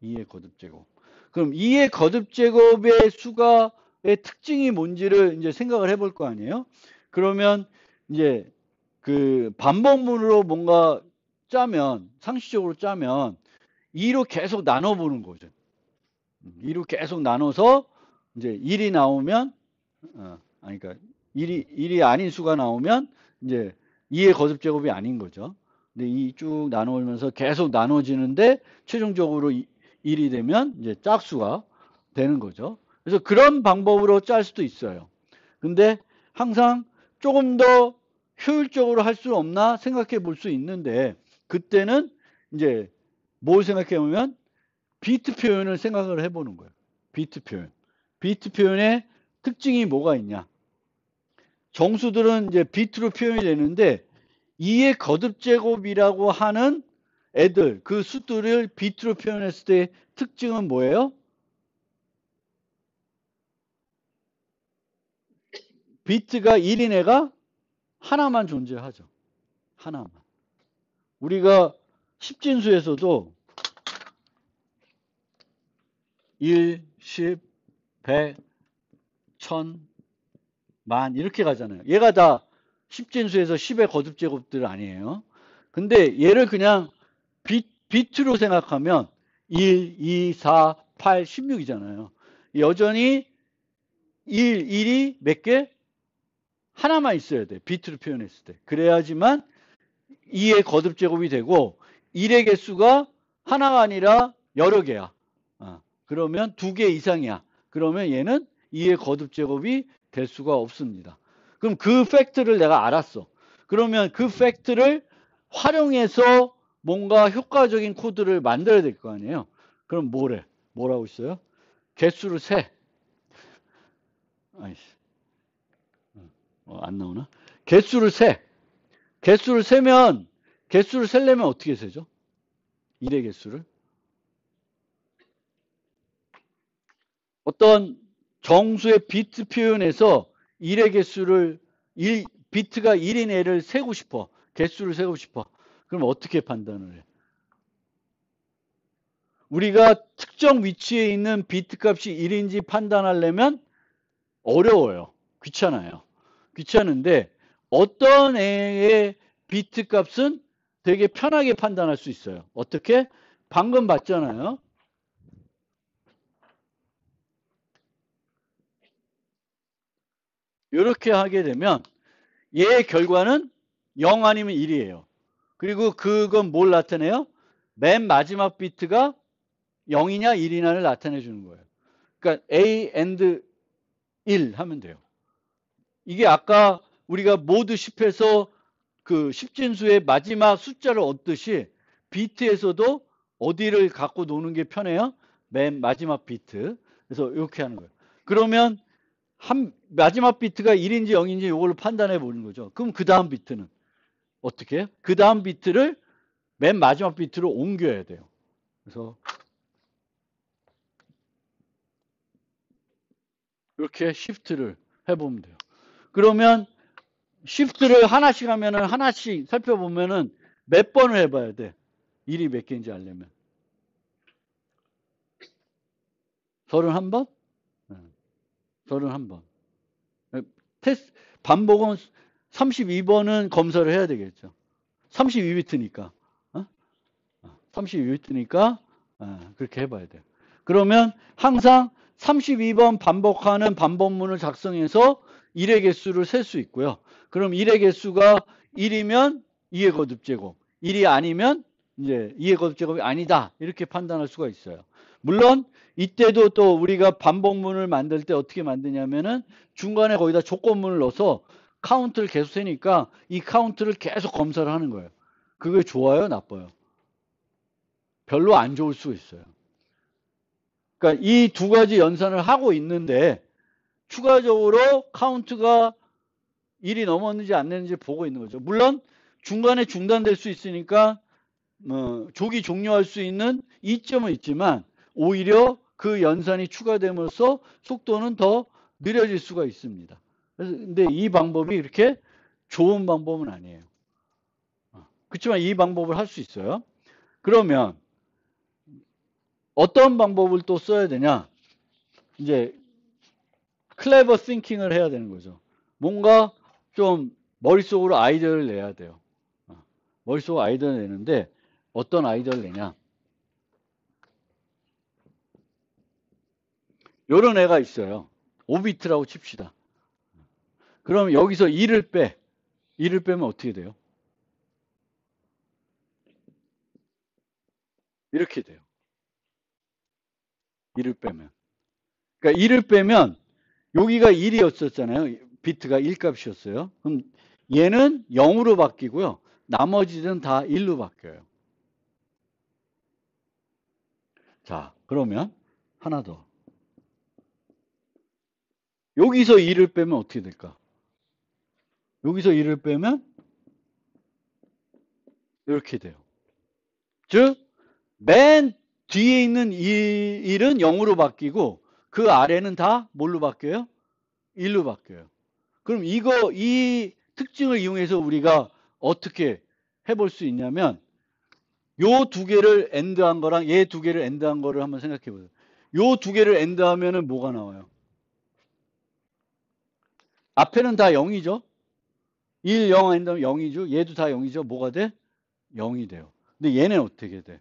2의 거듭 제곱. 그럼 2의 거듭 제곱의 수가의 특징이 뭔지를 이제 생각을 해볼 거 아니에요? 그러면 이제 반복문으로 뭔가 짜면, 상식적으로 짜면 2로 계속 나눠보는 거죠. 2로 계속 나눠서 이제 1이 나오면, 그러니까 1이 아닌 수가 나오면 이제 2의 거듭 제곱이 아닌 거죠. 근데 이 쭉 나누면서 계속 나눠지는데 최종적으로 1이 되면 이제 짝수가 되는 거죠. 그래서 그런 방법으로 짤 수도 있어요. 근데 항상 조금 더 효율적으로 할 수 없나 생각해 볼 수 있는데 그때는 이제 뭘 생각해 보면 비트 표현을 생각을 해보는 거예요. 비트 표현. 비트 표현의 특징이 뭐가 있냐? 정수들은 이제 비트로 표현이 되는데 2의 거듭제곱이라고 하는 애들, 그 수들을 비트로 표현했을 때 특징은 뭐예요? 비트가 1인 애가 하나만 존재하죠. 하나만. 우리가 십진수에서도 1, 10, 100, 1000, 만 이렇게 가잖아요. 얘가 다 십진수에서 10의 거듭제곱들 아니에요. 근데 얘를 그냥 비트로 생각하면 1, 2, 4, 8, 16이잖아요. 여전히 1이 몇 개? 하나만 있어야 돼. 비트로 표현했을 때. 그래야지만 2의 거듭제곱이 되고 1의 개수가 하나가 아니라 여러 개야. 그러면 2개 이상이야. 그러면 얘는 2의 거듭제곱이 될 수가 없습니다. 그럼 그 팩트를 내가 알았어. 그러면 그 팩트를 활용해서 뭔가 효과적인 코드를 만들어야 될 거 아니에요. 그럼 뭐래? 뭐라고 있어요? 개수를 세. 아이씨. 안 나오나? 개수를 세. 개수를 세면, 개수를 세려면 어떻게 세죠? 1의 개수를. 어떤 정수의 비트 표현에서 1의 개수를, 비트가 1인 애를 세고 싶어. 개수를 세고 싶어. 그럼 어떻게 판단을 해? 우리가 특정 위치에 있는 비트 값이 1인지 판단하려면 어려워요. 귀찮아요. 귀찮은데 어떤 애의 비트 값은 되게 편하게 판단할 수 있어요. 어떻게? 방금 봤잖아요. 이렇게 하게 되면 얘의 결과는 0 아니면 1이에요. 그리고 그건 뭘 나타내요? 맨 마지막 비트가 0이냐 1이냐를 나타내 주는 거예요. 그러니까 A and 1 하면 돼요. 이게 아까 우리가 모드 10에서 그 십진수의 마지막 숫자를 얻듯이 비트에서도 어디를 갖고 노는 게 편해요? 맨 마지막 비트. 그래서 이렇게 하는 거예요. 그러면 마지막 비트가 1인지 0인지 이걸로 판단해 보는 거죠. 그럼 그 다음 비트는 어떻게 해요? 그 다음 비트를 맨 마지막 비트로 옮겨야 돼요. 그래서 이렇게 시프트를 해보면 돼요. 그러면 시프트를 하나씩 하면은 하나씩 살펴보면은 몇 번을 해봐야 돼? 일이 몇 개인지 알려면. 31번? 31번. 테스트, 반복은 32번은 검사를 해야 되겠죠. 32비트니까. 32비트니까 그렇게 해봐야 돼요. 그러면 항상 32번 반복하는 반복문을 작성해서 1의 개수를 셀 수 있고요. 그럼 1의 개수가 1이면 2의 거듭제곱, 1이 아니면 이제 2의 거듭제곱이 아니다. 이렇게 판단할 수가 있어요. 물론 이때도 또 우리가 반복문을 만들 때 어떻게 만드냐면은 중간에 거기다 조건문을 넣어서 카운트를 계속 세니까 이 카운트를 계속 검사를 하는 거예요. 그게 좋아요, 나빠요? 별로 안 좋을 수 있어요. 그러니까 이 두 가지 연산을 하고 있는데 추가적으로 카운트가 1이 넘었는지 안 됐는지 보고 있는 거죠. 물론 중간에 중단될 수 있으니까 족이 종료할 수 있는 이점은 있지만 오히려 그 연산이 추가됨으로써 속도는 더 느려질 수가 있습니다. 그래서 근데 이 방법이 이렇게 좋은 방법은 아니에요. 그렇지만 이 방법을 할 수 있어요. 그러면 어떤 방법을 또 써야 되냐? 이제 클레버 싱킹을 해야 되는 거죠. 뭔가 좀 머릿속으로 아이디어를 내야 돼요. 머릿속으로 아이디어를 내는데 어떤 아이디어를 내냐? 요런 애가 있어요. 5비트라고 칩시다. 그럼 여기서 2를 빼. 2를 빼면 어떻게 돼요? 이렇게 돼요. 2를 빼면. 그러니까 2를 빼면 여기가 1이었었잖아요. 비트가 1값이었어요. 그럼 얘는 0으로 바뀌고요. 나머지는 다 1로 바뀌어요. 자, 그러면 하나 더. 여기서 2를 빼면 어떻게 될까? 여기서 1을 빼면 이렇게 돼요. 즉, 맨 뒤에 있는 이 1은 0으로 바뀌고 그 아래는 다 뭘로 바뀌어요? 1로 바뀌어요. 그럼 이 특징을 이용해서 우리가 어떻게 해볼 수 있냐면 요 두 개를 엔드한 거랑 얘 두 개를 엔드한 거를 한번 생각해 보세요. 요 두 개를 엔드하면은 뭐가 나와요? 앞에는 다 0이죠. 1, 0 엔드하면 0이죠. 얘도 다 0이죠. 뭐가 돼? 0이 돼요. 근데 얘는 어떻게 돼?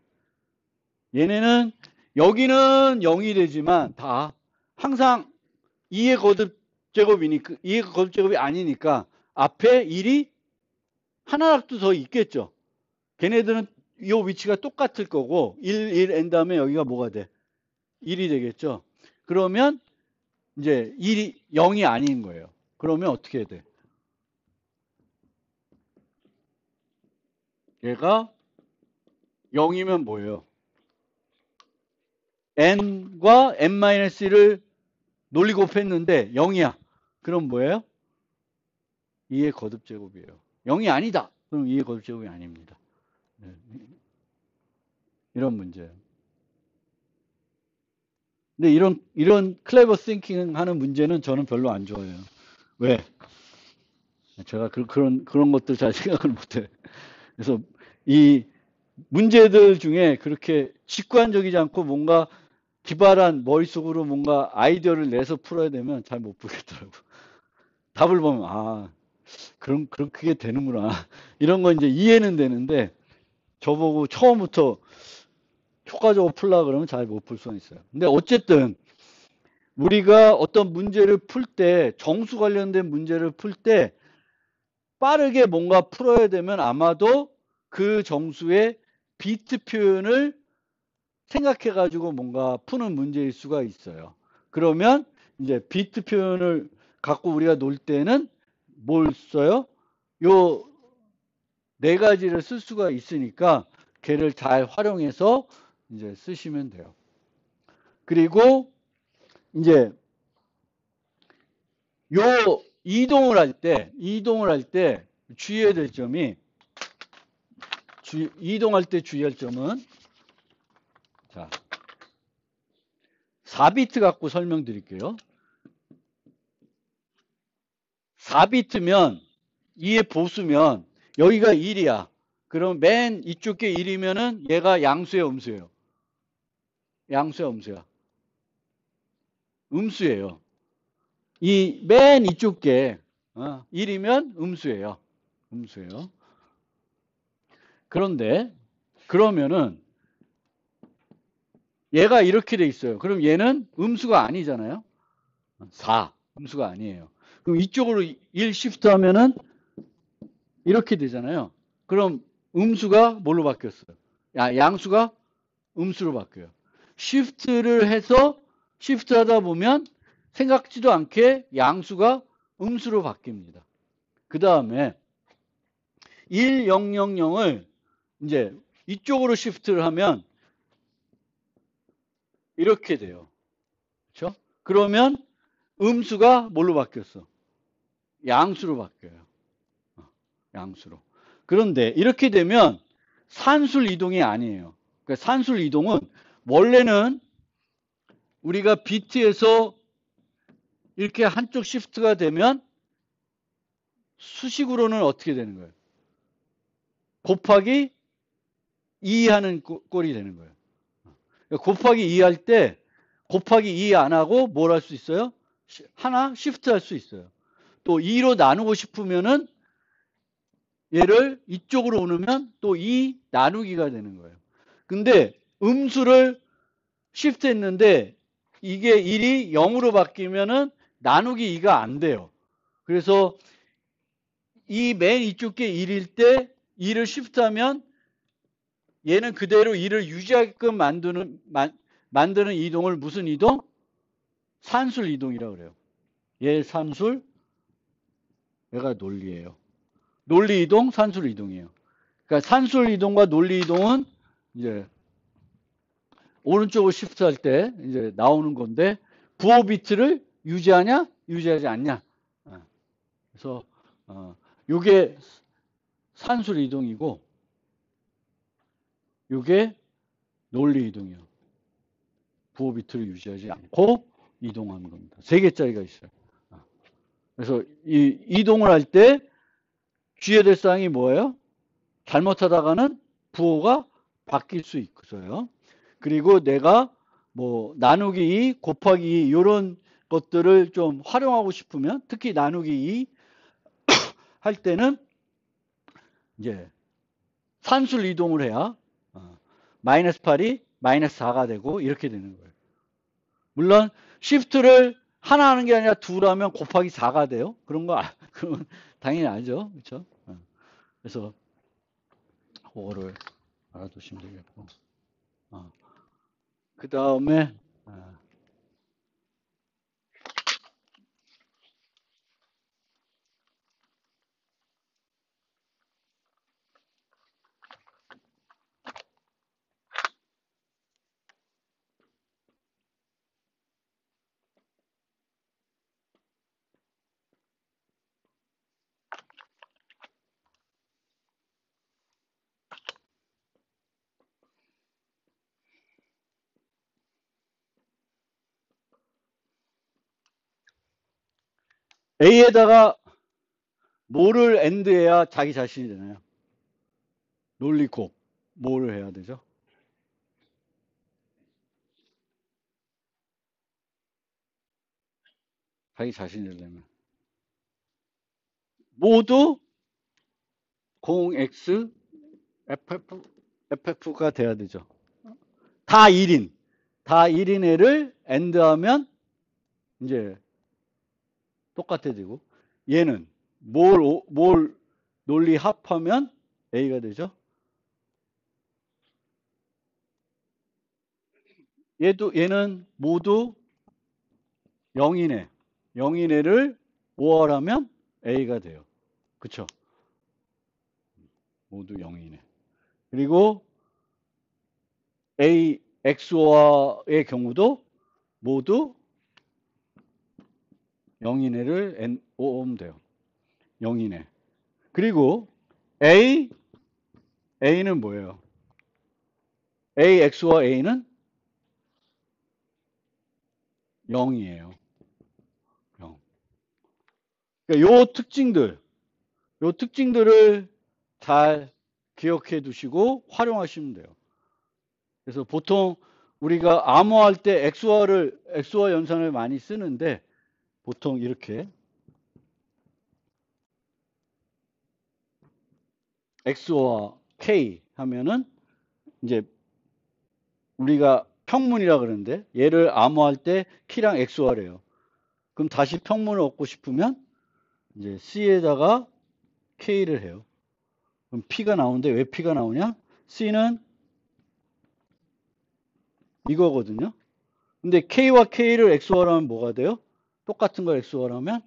얘네는 여기는 0이 되지만 다 항상 2의 거듭 제곱이니까 2의 거듭 제곱이 아니니까 앞에 1이 하나라도 더 있겠죠. 걔네들은 이 위치가 똑같을 거고 1 엔 다음에 여기가 뭐가 돼? 1이 되겠죠. 그러면 이제 1이 0이 아닌 거예요. 그러면 어떻게 해야 돼? 얘가 0이면 뭐예요? n과 n-1을 논리 곱했는데 0이야. 그럼 뭐예요? 2의 거듭 제곱이에요. 0이 아니다. 그럼 2의 거듭 제곱이 아닙니다. 네. 이런 문제예요. 근데 이런 클레버 싱킹 하는 문제는 저는 별로 안 좋아해요. 왜? 제가 그런 것들 잘 생각을 못 해. 그래서 이 문제들 중에 그렇게 직관적이지 않고 뭔가 기발한 머릿속으로 뭔가 아이디어를 내서 풀어야 되면 잘 못 풀겠더라고. 답을 보면, 그럼 그게 되는구나. 이런 건 이제 이해는 되는데, 저보고 처음부터 효과적으로 풀라 그러면 잘 못 풀 수가 있어요. 근데 어쨌든, 우리가 어떤 문제를 풀 때, 정수 관련된 문제를 풀 때, 빠르게 뭔가 풀어야 되면 아마도 그 정수의 비트 표현을 생각해가지고 뭔가 푸는 문제일 수가 있어요. 그러면 이제 비트 표현을 갖고 우리가 놀 때는 뭘 써요? 요 네 가지를 쓸 수가 있으니까 걔를 잘 활용해서 이제 쓰시면 돼요. 그리고 이제 요 이동을 할 때 주의해야 될 점이 이동할 때 주의할 점은 자 4비트 갖고 설명드릴게요. 4비트면 이의 보수면 여기가 1이야. 그럼 맨 이쪽 게 1이면은 얘가 양수예요, 음수예요? 양수야, 음수야? 음수예요. 이 맨 이쪽 게 1이면 음수예요. 음수예요. 그런데 그러면은 얘가 이렇게 돼 있어요. 그럼 얘는 음수가 아니잖아요. 4 음수가 아니에요. 그럼 이쪽으로 1 시프트 하면은 이렇게 되잖아요. 그럼 음수가 뭘로 바뀌었어요? 양수가 음수로 바뀌어요. 시프트를 해서 시프트 하다 보면 생각지도 않게 양수가 음수로 바뀝니다. 그 다음에 1000을 이제 이쪽으로 시프트를 하면 이렇게 돼요. 그렇죠? 그러면 음수가 뭘로 바뀌었어? 양수로 바뀌어요. 양수로. 그런데 이렇게 되면 산술 이동이 아니에요. 그러니까 산술 이동은 원래는 우리가 비트에서 이렇게 한쪽 시프트가 되면 수식으로는 어떻게 되는 거예요? 곱하기 2 하는 꼴이 되는 거예요. 그러니까 곱하기 2 할 때 곱하기 2 안 하고 뭘 할 수 있어요? 하나 시프트 할 수 있어요. 또 2로 나누고 싶으면은 얘를 이쪽으로 오르면 또 2 나누기가 되는 거예요. 근데 음수를 시프트 했는데 이게 1이 0으로 바뀌면은 나누기 2가 안 돼요. 그래서 이 맨 이쪽 게 1일 때 2를 시프트하면 얘는 그대로 2를 유지하게끔 만드는 이동을 무슨 이동? 산술 이동이라고 그래요. 얘 산술, 얘가 논리예요. 논리 이동, 산술 이동이에요. 그러니까 산술 이동과 논리 이동은 이제 오른쪽으로 시프트 할 때 이제 나오는 건데 부호 비트를 유지하냐, 유지하지 않냐. 그래서 요게 산술 이동이고 이게 논리 이동이요. 부호 비트를 유지하지 않고 이동하는 겁니다. 3개짜리가 있어요. 그래서 이 이동을 할 때 주의해야 될 사항이 뭐예요? 잘못하다가는 부호가 바뀔 수 있어요. 그리고 내가 뭐 나누기 2, 곱하기 2 이런 것들을 좀 활용하고 싶으면 특히 나누기 2 할 때는 이제 산술 이동을 해야 마이너스 8이 마이너스 4가 되고 이렇게 되는 거예요. 물론 시프트를 하나 하는 게 아니라 둘 하면 곱하기 4가 돼요. 그런 거 그건 당연히 알죠. 그렇죠? 그래서 그거를 알아두시면 되겠고. 그 다음에 A에다가 뭐를 AND해야 자기 자신이 되나요? 논리 곱. 뭐를 해야 되죠? 자기 자신이 되려면. 모두 0x FF가 돼야 되죠. 다 1인. 다 1인 애를 AND하면 이제 똑같아지고 얘는 뭘 논리 합하면 A가 되죠. 얘는 모두 0인애 0인애를 5월하면 A가 돼요. 그쵸? 모두 0인애. 그리고 A, XOR의 경우도 모두 0인애를 5오면 돼요. 0인애. 그리고 A는 뭐예요? A, XOR A는 0이에요. 0. 그러니까 요 특징들을 잘 기억해 두시고 활용하시면 돼요. 그래서 보통 우리가 암호할 때 XOR 연산을 많이 쓰는데 보통 이렇게 XOR K 하면은 이제 우리가 평문이라 그러는데 얘를 암호할 때 K랑 XOR해요. 그럼 다시 평문을 얻고 싶으면 이제 C에다가 K를 해요. 그럼 P가 나오는데 왜 P가 나오냐? C는 이거거든요. 근데 K와 K를 XOR하면 뭐가 돼요? 똑같은 걸 XOR하면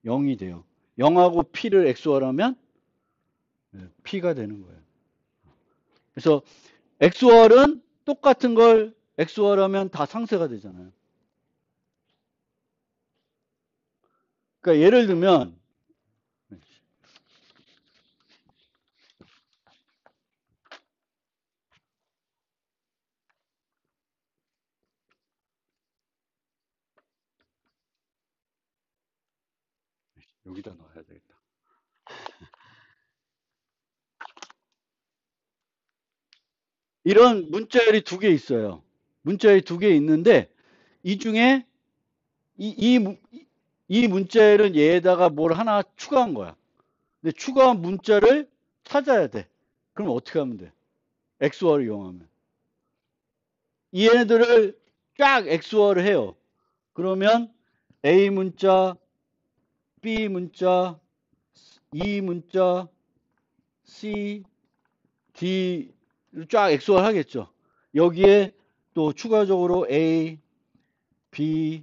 0이 돼요. 0하고 P를 XOR하면 P가 되는 거예요. 그래서 XOR은 똑같은 걸 XOR하면 다 상쇄가 되잖아요. 그러니까 예를 들면 여기다 넣어야 되겠다. 이런 문자열이 2개 있어요. 문자열이 2개 있는데 이 중에 이 문자열은 얘에다가 뭘 하나 추가한 거야. 근데 추가한 문자를 찾아야 돼. 그럼 어떻게 하면 돼? XOR을 이용하면. 이 얘네들을 쫙 XOR을 해요. 그러면 A 문자, B 문자, E 문자, C, D를 쫙 XOR 하겠죠. 여기에 또 추가적으로 A, B,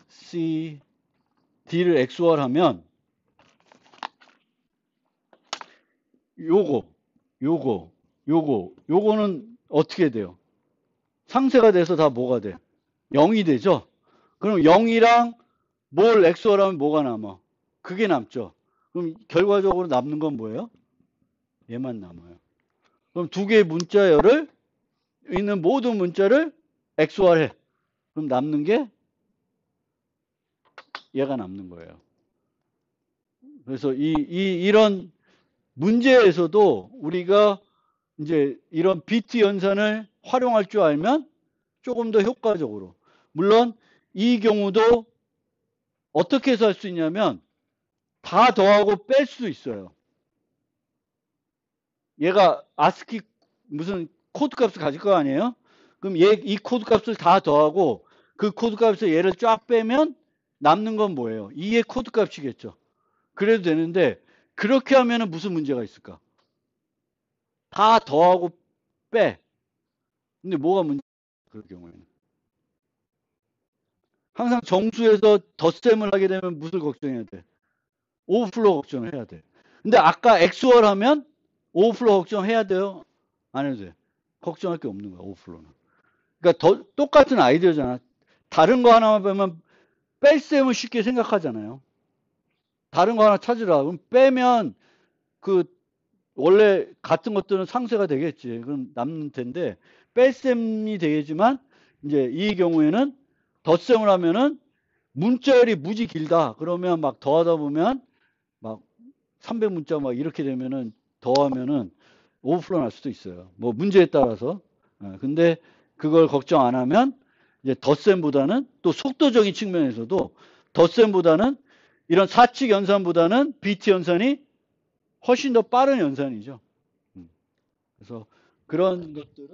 C, D를 XOR 하면 요거는 어떻게 돼요? 상쇄가 돼서 다 뭐가 돼? 0이 되죠? 그럼 0이랑 뭘 XOR하면 뭐가 남아? 그게 남죠. 그럼 결과적으로 남는 건 뭐예요? 얘만 남아요. 그럼 두 개의 문자열을 있는 모든 문자를 XOR해. 그럼 남는 게 얘가 남는 거예요. 그래서 이런 문제에서도 우리가 이제 이런 비트 연산을 활용할 줄 알면 조금 더 효과적으로. 물론 이 경우도 어떻게 해서 할 수 있냐면 다 더하고 뺄 수도 있어요. 얘가 아스키 무슨 코드 값을 가질 거 아니에요? 그럼 이 코드 값을 다 더하고 그 코드 값에서 얘를 쫙 빼면 남는 건 뭐예요? 2의 코드 값이겠죠. 그래도 되는데 그렇게 하면은 무슨 문제가 있을까? 다 더하고 빼. 근데 뭐가 문제야? 그럴 경우에는. 항상 정수에서 덧셈을 하게 되면 무엇을 걱정해야 돼? 오버플로우 걱정을 해야 돼. 근데 아까 XOR 하면 오버플로우 걱정해야 돼요? 안 해도 돼. 걱정할 게 없는 거야, 오버플로우는. 그러니까 똑같은 아이디어잖아. 다른 거 하나만 빼면 뺄셈을 쉽게 생각하잖아요. 다른 거 하나 찾으라. 그럼 빼면 그 원래 같은 것들은 상쇄가 되겠지. 그럼 남는 텐데 뺄셈이 되겠지만 이제 이 경우에는 덧셈을 하면은 문자열이 무지 길다. 그러면 막 더하다 보면 막 300문자 막 이렇게 되면은 더하면은 오버플로우 날 수도 있어요. 뭐 문제에 따라서. 근데 그걸 걱정 안 하면 이제 덧셈보다는 또 속도적인 측면에서도 덧셈보다는 이런 사칙 연산보다는 비트 연산이 훨씬 더 빠른 연산이죠. 그래서 그런 것들을